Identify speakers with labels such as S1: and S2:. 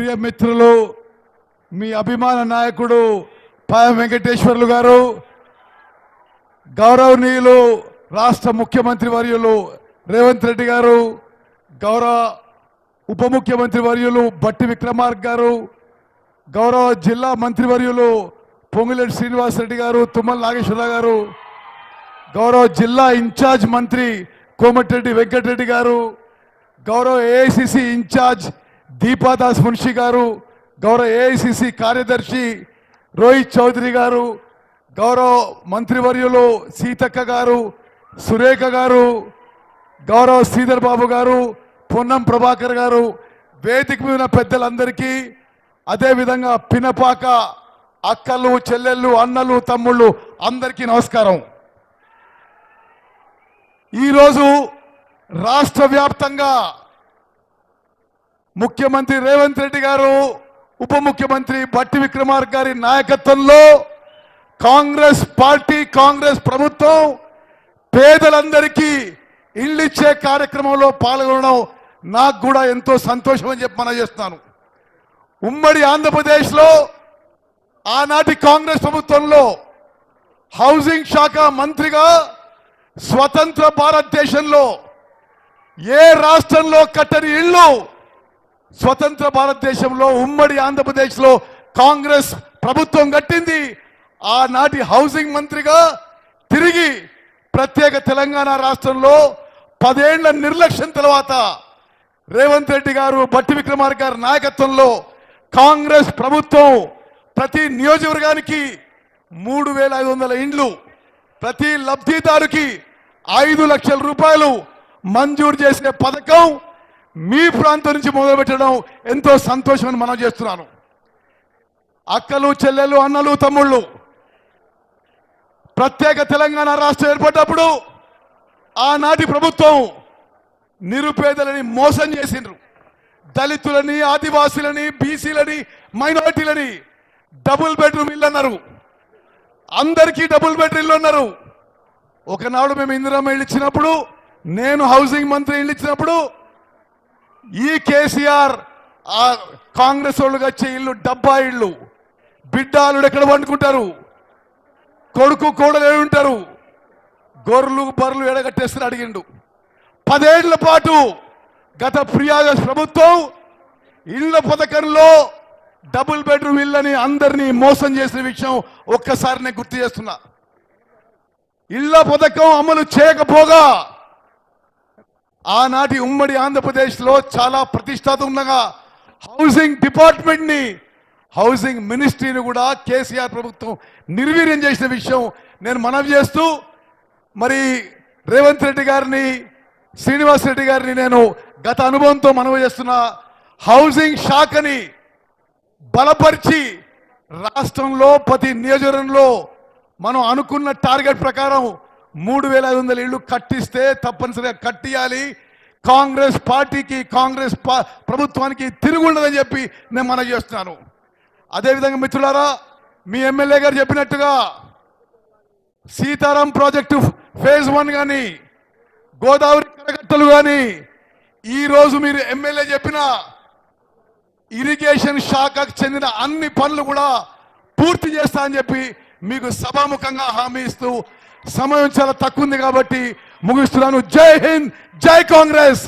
S1: ప్రియ మిత్రులు మీ అభిమాన నాయకుడు పాయ వెంకటేశ్వర్లు గారు, గౌరవనీయులు రాష్ట్ర ముఖ్యమంత్రి వర్యులు రేవంత్ రెడ్డి గారు, గౌరవ ఉప ముఖ్యమంత్రి వర్యులు బట్టి విక్రమార్క గారు, గౌరవ జిల్లా మంత్రివర్యులు పొంగులేటి శ్రీనివాస్ రెడ్డి గారు, తుమ్మల నాగేశ్వరరావు గారు, గౌరవ జిల్లా ఇన్ఛార్జ్ మంత్రి కోమటిరెడ్డి వెంకటరెడ్డి గారు, గౌరవ ఏఐసిసి ఇన్ఛార్జ్ దీపాదాస్ మున్షి గారు, గౌరవ ఏఐసిసి కార్యదర్శి రోహిత్ చౌదరి గారు, గౌరవ మంత్రివర్యులు సీతక్క గారు, సురేఖ గారు, గౌరవ శ్రీధర్ బాబు గారు, పొన్నం ప్రభాకర్ గారు, వేదిక మీద పెద్దలందరికీ, అదేవిధంగా పినపాక అక్కలు చెల్లెళ్ళు అన్నలు తమ్ముళ్ళు అందరికీ నమస్కారం. ఈరోజు రాష్ట్ర వ్యాప్తంగా ముఖ్యమంత్రి రేవంత్ రెడ్డి గారు, ఉప ముఖ్యమంత్రి బట్టి విక్రమార్క గారి నాయకత్వంలో కాంగ్రెస్ పార్టీ, కాంగ్రెస్ ప్రభుత్వం పేదలందరికీ ఇళ్ళు ఇచ్చే కార్యక్రమంలో పాల్గొనడం నాకు కూడా ఎంతో సంతోషం అని చెప్పి మనం చేస్తున్నాను. ఉమ్మడి ఆంధ్రప్రదేశ్లో ఆనాటి కాంగ్రెస్ ప్రభుత్వంలో హౌసింగ్ శాఖ మంత్రిగా స్వతంత్ర భారతదేశంలో ఏ రాష్ట్రంలో కట్టని ఇళ్ళు స్వతంత్ర భారతదేశంలో ఉమ్మడి ఆంధ్రప్రదేశ్లో కాంగ్రెస్ ప్రభుత్వం కట్టింది. ఆనాటి హౌసింగ్ మంత్రిగా తిరిగి ప్రత్యేక తెలంగాణ రాష్ట్రంలో 10 ఏళ్ల నిర్లక్ష్యం తర్వాత రేవంత్ రెడ్డి గారు, బట్టి విక్రమార్క గారి నాయకత్వంలో కాంగ్రెస్ ప్రభుత్వం ప్రతి నియోజకవర్గానికి 3500 ఇండ్లు, ప్రతి లబ్ధిదారుకి 5 లక్షల రూపాయలు మంజూరు చేసే పథకం మీ ప్రాంతం నుంచి మొదలుపెట్టడం ఎంతో సంతోషమని మనం చేస్తున్నాను. అక్కలు చెల్లెలు అన్నలు తమ్ముళ్ళు, ప్రత్యేక తెలంగాణ రాష్ట్రం ఏర్పడ్డప్పుడు ఆనాటి ప్రభుత్వం నిరుపేదలని మోసం చేసిండ్రు. దళితులని, ఆదివాసీలని, బీసీలని, మైనారిటీలని డబుల్ బెడ్రూమ్ ఇల్లు అన్నారు. అందరికీ డబుల్ బెడ్రూమ్ ఇల్లు అన్నారు. ఒకనాడు మేము ఇందిరమ్మ ఇల్లు ఇచ్చినప్పుడు, నేను హౌసింగ్ మంత్రి ఇల్లు ఇచ్చినప్పుడు ఈ కేసీఆర్ కాంగ్రెస్ వాళ్ళకి వచ్చే ఇల్లు డబ్బా ఇళ్ళు, బిడ్డాలు ఎక్కడ వండుకుంటారు, కొడుకు కోడలు ఉంటారు, గొర్రెలు బర్రెలు ఎడగట్టేస్తారు అడిగిండు. 10 ఏళ్ల పాటు గత ప్రియాగస్ ప్రభుత్వం ఇళ్ల పథకంలో డబుల్ బెడ్రూమ్ ఇళ్ళని అందరినీ మోసం చేసిన విషయం ఒక్కసారి నేను గుర్తు చేస్తున్నా. ఇళ్ల పథకం అమలు చేయకపోగా ఆనాటి ఉమ్మడి ఆంధ్రప్రదేశ్లో చాలా ప్రతిష్టాత్మకంగా హౌసింగ్ డిపార్ట్మెంట్ ని, హౌసింగ్ మినిస్ట్రీని కూడా కేసీఆర్ ప్రభుత్వం నిర్వీర్యం చేసిన విషయం నేను మనవి చేస్తూ, మరి రేవంత్ రెడ్డి గారిని, శ్రీనివాస్ రెడ్డి గారిని నేను గత అనుభవంతో మనవి చేస్తున్న హౌసింగ్ శాఖని బలపరిచి రాష్ట్రంలో ప్రతి నియోజకవర్గంలో మనం అనుకున్న టార్గెట్ ప్రకారం 3500 ఇళ్ళు కట్టిస్తే తప్పనిసరిగా కట్టియాలి. కాంగ్రెస్ పార్టీకి, కాంగ్రెస్ ప్రభుత్వానికి తిరుగుండదని చెప్పి నేను మనవి చేస్తున్నాను. అదేవిధంగా మిత్రులారా, మీ ఎమ్మెల్యే గారు చెప్పినట్టుగా సీతారాం ప్రాజెక్టు ఫేజ్ 1 కానీ, గోదావరి కరకట్టలు కానీ, ఈరోజు మీరు ఎమ్మెల్యే చెప్పిన ఇరిగేషన్ శాఖకు చెందిన అన్ని పనులు కూడా పూర్తి చేస్తా అని చెప్పి మీకు సభాముఖంగా హామీ ఇస్తూ, సమయం చాలా తక్కువ ఉంది కాబట్టి ముగిస్తున్నాను. జై హింద్, జై కాంగ్రెస్.